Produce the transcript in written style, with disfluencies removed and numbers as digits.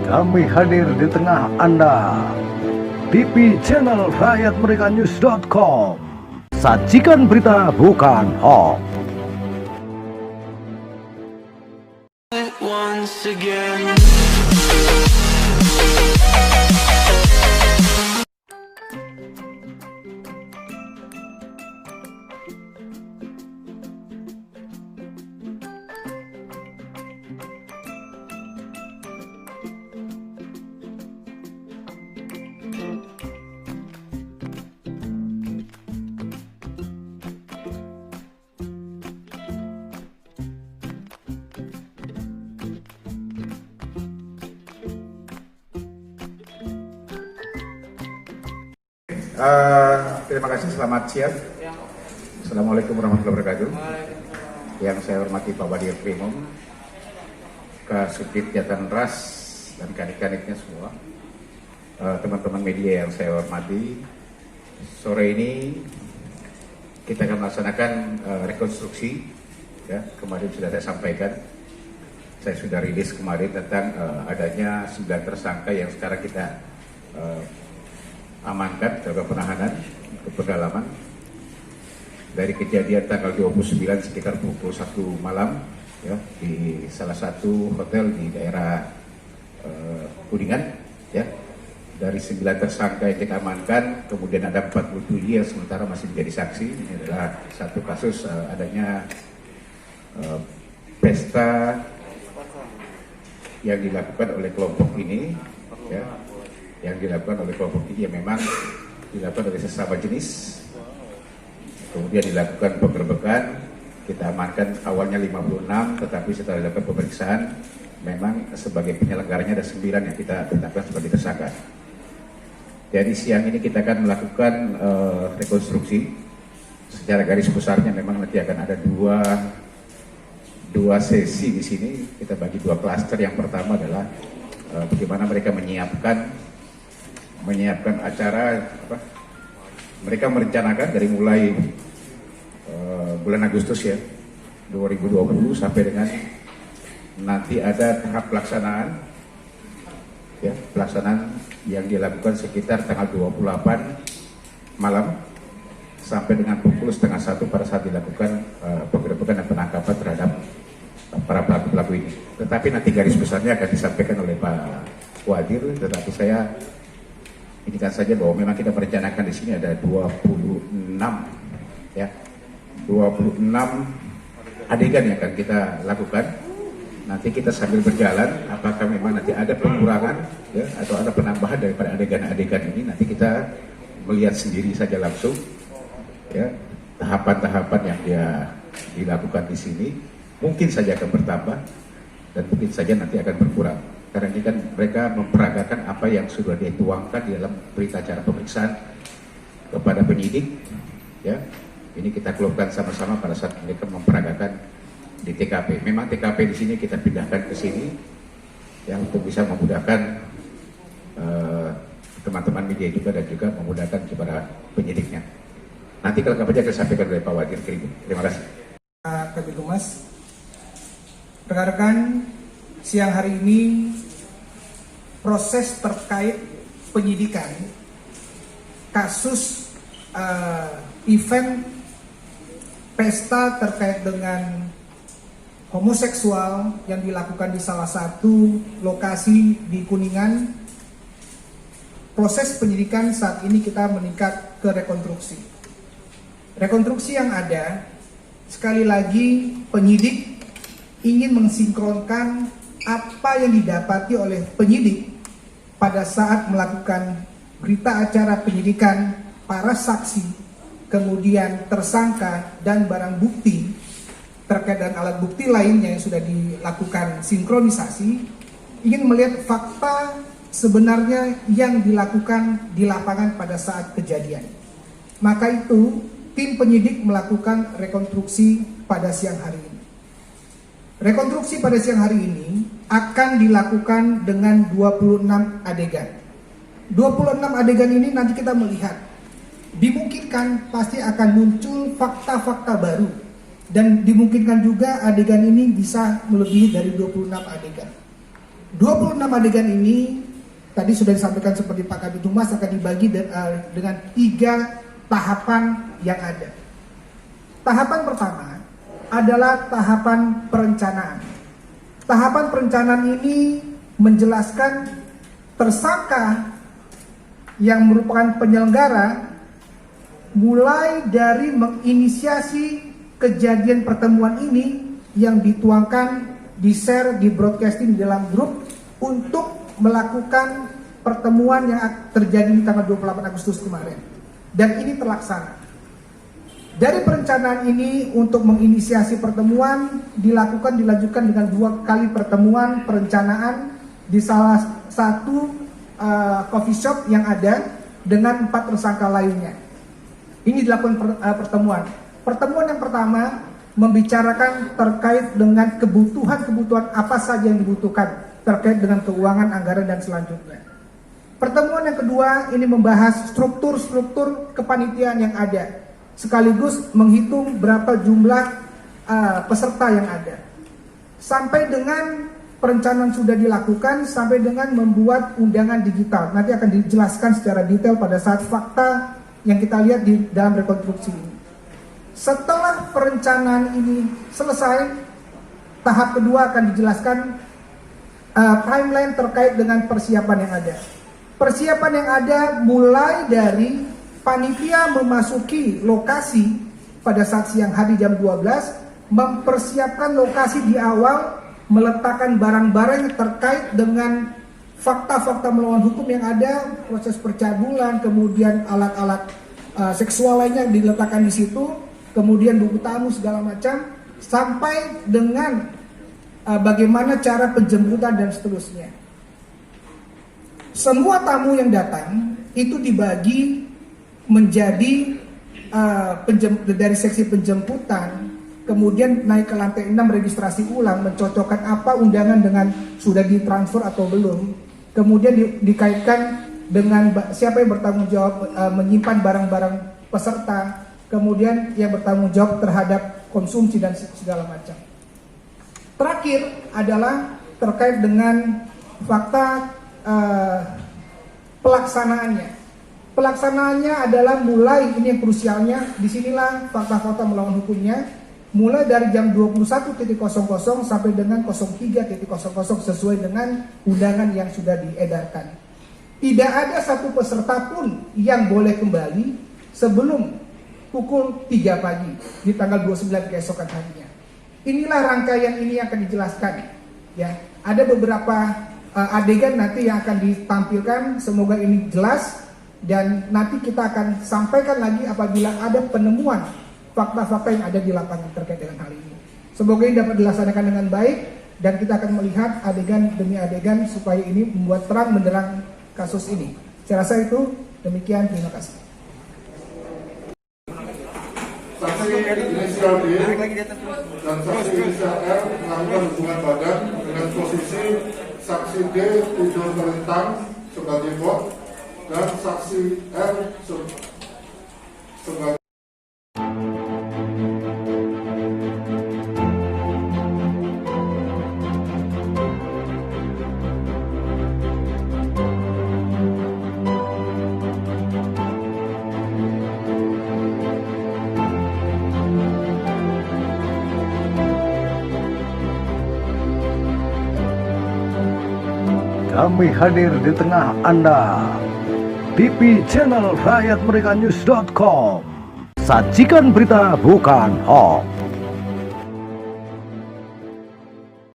kami hadir di tengah Anda. TV channel rakyatmerekanews.com. Sajikan berita bukan hoax. Once again. Terima kasih, selamat siang. Assalamualaikum warahmatullahi wabarakatuh. Yang saya hormati Pak Wadir Krimum, Kasubdit Jatan Ras, dan kanik-kaniknya semua. Teman-teman media yang saya hormati, sore ini kita akan melaksanakan rekonstruksi. Ya, kemarin sudah saya sampaikan, saya sudah rilis kemarin tentang adanya 9 tersangka yang sekarang kita amankan dalam penahanan ke pendalaman dari kejadian tanggal 29 sekitar pukul 1 malam ya, di salah satu hotel di daerah Kuningan ya. Dari 9 tersangka yang kita amankan, kemudian ada 47 yang sementara masih menjadi saksi. Ini adalah satu kasus adanya pesta yang dilakukan oleh kelompok ini ya, yang dilakukan oleh kelompok ini yang memang dilakukan oleh sesama jenis. Kemudian dilakukan penggerbekan, kita amankan awalnya 56, tetapi setelah dilakukan pemeriksaan memang sebagai penyelenggaranya ada 9 yang kita tetapkan sebagai tersangka. Jadi siang ini kita akan melakukan rekonstruksi. Secara garis besarnya memang nanti akan ada dua sesi di sini. Kita bagi 2 klaster. Yang pertama adalah bagaimana mereka menyiapkan acara mereka merencanakan dari mulai bulan Agustus ya 2020 sampai dengan nanti ada tahap pelaksanaan ya, pelaksanaan yang dilakukan sekitar tanggal 28 malam sampai dengan pukul setengah 1 pada saat dilakukan penggerbekan dan penangkapan terhadap para pelaku ini. Tetapi nanti garis besarnya akan disampaikan oleh Pak Wadir, tetapi saya indikan saja bahwa memang kita merencanakan di sini ada 26 ya, 26 adegan yang akan kita lakukan. Nanti kita sambil berjalan, apakah memang nanti ada pengurangan ya, atau ada penambahan daripada adegan-adegan ini, nanti kita melihat sendiri saja langsung ya, tahapan-tahapan yang dia dilakukan di sini mungkin saja akan bertambah dan mungkin saja nanti akan berkurang. Karena ini kan mereka memperagakan apa yang sudah dituangkan di dalam berita acara pemeriksaan kepada penyidik ya. Ini kita keluarkan sama-sama pada saat mereka memperagakan di TKP. Memang TKP di sini kita pindahkan ke sini ya, untuk bisa memudahkan teman-teman media juga dan juga memudahkan kepada penyidiknya. Nanti kalau kapan akan sampaikan oleh Pak Wadir Krimum. Terima kasih. Kabid Humas, rekan-rekan, siang hari ini proses terkait penyidikan kasus event pesta terkait dengan homoseksual yang dilakukan di salah satu lokasi di Kuningan. Proses penyidikan saat ini kita meningkat ke rekonstruksi. Rekonstruksi yang ada, sekali lagi penyidik ingin mensinkronkan apa yang didapati oleh penyidik pada saat melakukan berita acara penyidikan, para saksi, kemudian tersangka dan barang bukti terkait dengan alat bukti lainnya yang sudah dilakukan sinkronisasi, ingin melihat fakta sebenarnya yang dilakukan di lapangan pada saat kejadian. Maka itu tim penyidik melakukan rekonstruksi pada siang hari ini. Rekonstruksi pada siang hari ini akan dilakukan dengan 26 adegan. 26 adegan ini nanti kita melihat, dimungkinkan pasti akan muncul fakta-fakta baru, dan dimungkinkan juga adegan ini bisa melebihi dari 26 adegan. 26 adegan ini tadi sudah disampaikan seperti Pak Kabid Humas akan dibagi dengan 3 tahapan yang ada. Tahapan pertama adalah tahapan perencanaan. Tahapan perencanaan ini menjelaskan tersangka yang merupakan penyelenggara mulai dari menginisiasi kejadian pertemuan ini yang dituangkan, di-share, di-broadcasting di dalam grup untuk melakukan pertemuan yang terjadi di tanggal 28 Agustus kemarin. Dan ini terlaksana. Dari perencanaan ini untuk menginisiasi pertemuan dilanjutkan dengan 2 kali pertemuan perencanaan di salah satu coffee shop yang ada dengan 4 tersangka lainnya. Ini dilakukan pertemuan. Pertemuan yang pertama membicarakan terkait dengan kebutuhan apa saja yang dibutuhkan terkait dengan keuangan, anggaran, dan selanjutnya. Pertemuan yang kedua ini membahas struktur kepanitiaan yang ada, sekaligus menghitung berapa jumlah peserta yang ada. Sampai dengan perencanaan sudah dilakukan, sampai dengan membuat undangan digital. Nanti akan dijelaskan secara detail pada saat fakta yang kita lihat di dalam rekonstruksi ini. Setelah perencanaan ini selesai, tahap kedua akan dijelaskan timeline terkait dengan persiapan yang ada. Persiapan yang ada mulai dari panitia memasuki lokasi pada saat siang hari jam 12, mempersiapkan lokasi di awal, meletakkan barang-barang terkait dengan fakta-fakta melawan hukum yang ada, proses percabulan, kemudian alat-alat seksual lainnya diletakkan di situ, kemudian buku tamu segala macam, sampai dengan bagaimana cara penjemputan dan seterusnya. Semua tamu yang datang itu dibagi menjadi dari seksi penjemputan, kemudian naik ke lantai 6 registrasi ulang, mencocokkan apa undangan dengan sudah ditransfer atau belum. Kemudian dikaitkan dengan siapa yang bertanggung jawab menyimpan barang-barang peserta, kemudian yang bertanggung jawab terhadap konsumsi dan segala macam. Terakhir adalah terkait dengan fakta pelaksanaannya. Pelaksanaannya adalah mulai, ini yang krusialnya, disinilah fakta-fakta melawan hukumnya, mulai dari jam 21.00 sampai dengan 03.00 sesuai dengan undangan yang sudah diedarkan. Tidak ada satu peserta pun yang boleh kembali sebelum pukul 3 pagi di tanggal 29 keesokan harinya. Inilah rangkaian ini yang akan dijelaskan. Ya, ada beberapa adegan nanti yang akan ditampilkan, semoga ini jelas, dan nanti kita akan sampaikan lagi apabila ada penemuan fakta-fakta yang ada di lapangan terkait dengan hal ini. Semoga ini dapat dilaksanakan dengan baik dan kita akan melihat adegan demi adegan supaya ini membuat terang benderang kasus ini. Saya rasa itu demikian, terima kasih. Saksi inisial D dan saksi inisial R melakukan hubungan badan dengan posisi saksi D tidur terlentang sebagai bot dan saksi R sebagai Kami hadir di tengah Anda. TV channel rakyatmerekanews.com. Sajikan berita bukan hoax.